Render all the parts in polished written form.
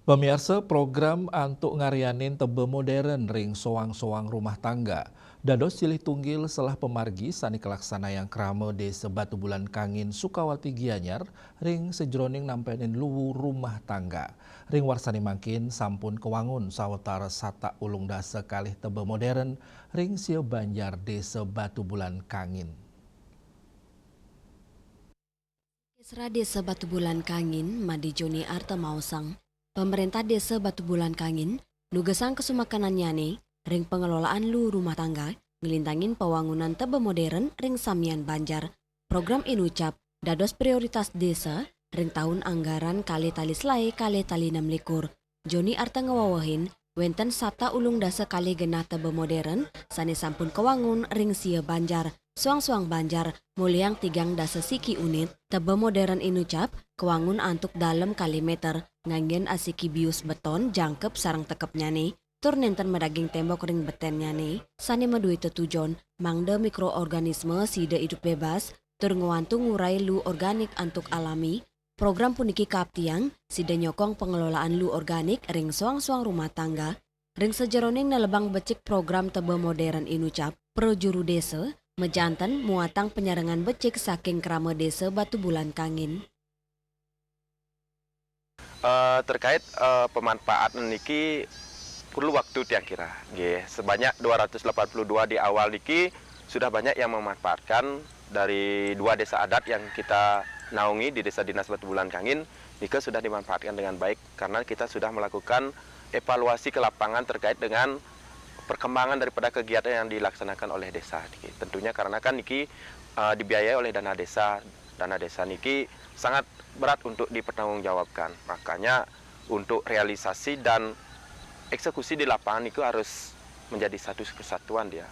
Pemirsa program antuk ngarianin tebe modern ring soang-soang rumah tangga. Dados silih tunggil selah pemargi sani kelaksana yang krame de sebatu bulan kangin Sukawati Gianyar ring sejroning nampenin luwu rumah tangga. Ring warsani mangkin sampun kewangun sawetara sata ulung dasa kalih tebe modern ring sio Banjar de sebatu bulan kangin. Kesra Desa Batu Bulan Kangin, Madi Joni Arta Mausang, pemerintah Desa Batu Bulan Kangin, nugesang kesumakanannya nih, ring pengelolaan lu rumah tangga, ngelintangin pewangunan tebe modern ring Samian Banjar. Program inucap, dados prioritas desa, ring tahun anggaran kali tali selai kali tali 6 likur. Joni Arta ngewawahin, wenten sata ulung dasa kali genah tebe modern, sani sampun kewangun ring sia Banjar. Suang-suang Banjar, muliang tigang dasa siki unit, tebe modern inucap, kewangun antuk dalam kali meter, nganggen asiki bius beton jangkep sarang tekepnya nih, tur nenten medaging tembok ring betennya nih, sani medui tetujon, mangde mikroorganisme sida hidup bebas, tur nguantung ngurai lu organik antuk alami, program puniki kaptiang, sida nyokong pengelolaan lu organik ring suang-suang rumah tangga, ring sejeroning nelebang becik program tebe modern inucap, pro juru desa, mejantan muatang penyarengan becik saking krama desa Batu Bulan Kangin. Terkait pemanfaatan niki perlu waktu tiang kira. Sebanyak 282 di awal niki sudah banyak yang memanfaatkan dari 2 desa adat yang kita naungi di Desa Dinas Batu Bulan Kangin. Niki sudah dimanfaatkan dengan baik karena kita sudah melakukan evaluasi ke lapangan terkait dengan perkembangan daripada kegiatan yang dilaksanakan oleh desa. Tentunya karena kan niki dibiayai oleh dana desa niki sangat berat untuk dipertanggungjawabkan. Makanya untuk realisasi dan eksekusi di lapangan itu harus menjadi satu kesatuan dia.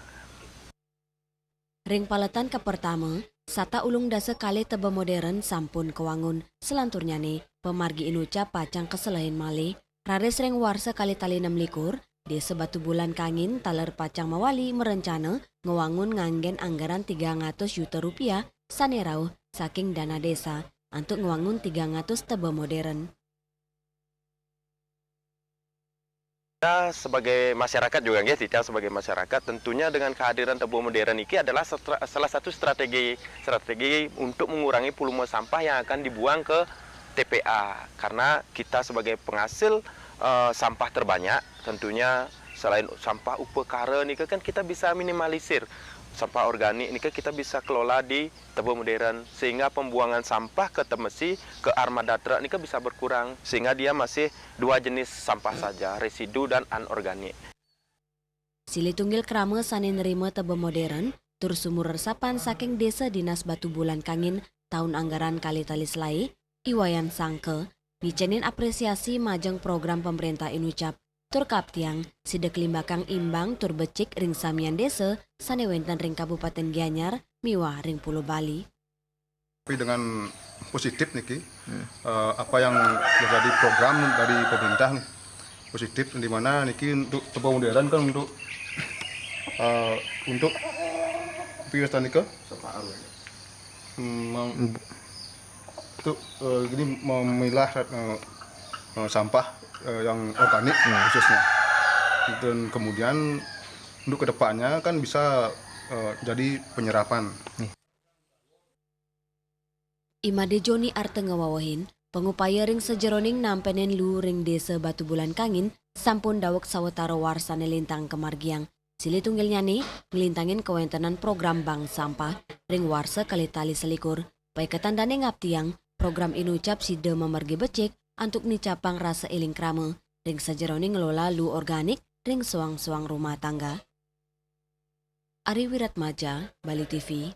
Ring paletan ke pertama, sata ulung dasa kali tebe modern sampun kewangun. Selanturnya nih, pemargi inucap pacang keselain malih, rares ring warsa kali tali 6 likur, Desa Batu Bulan Kangin taler pacang mawali merencana ngewangun nganggen anggaran 300 juta rupiah sanerau saking dana desa untuk ngewangun 300 tebe modern. Kita sebagai masyarakat juga kita sebagai masyarakat tentunya dengan kehadiran tebe modern ini adalah salah satu strategi untuk mengurangi volume sampah yang akan dibuang ke TPA karena kita sebagai penghasil sampah terbanyak tentunya selain sampah upekara ini kan kita bisa minimalisir sampah organik ini kita bisa kelola di tebe modern sehingga pembuangan sampah ke Temesi ke Armadatra ini bisa berkurang sehingga dia masih 2 jenis sampah saja residu dan anorganik. Sili tunggil krama sani nerima tebe modern tur sumur resapan saking Desa Dinas Batu Bulan Kangin tahun anggaran kali tali selai Iwayan Sangke Nicenin apresiasi majeng program pemerintah inucap tur kaptiang sidek limbakang imbang tur becik ring Samian desa sanewenten ring Kabupaten Gianyar miwah ring Pulau Bali. Tapi dengan positif nih apa yang menjadi program dari pemerintah nih positif di mana niki untuk tebe modern kan untuk piyostan nika untuk ini memilah sampah yang organik khususnya dan kemudian untuk kedepannya kan bisa jadi penyerapan. Imade Joni Arte ngewawahin pengupaya ring sejeroning nampenin lu ring Desa Batu Bulan Kangin sampun dawek sawetara warsane lintang kemargiang. Sili tunggilnya nih ngelintangin kewentenan program bank sampah ring warsa kali tali selikur. Baik ketandane ngaptiang program inucap sida memergi becik untuk nicapang rasa iling krame ring sejeroning ngelola lu organik ring suang-suang rumah tangga. Ari Wiratmaja, Bali TV.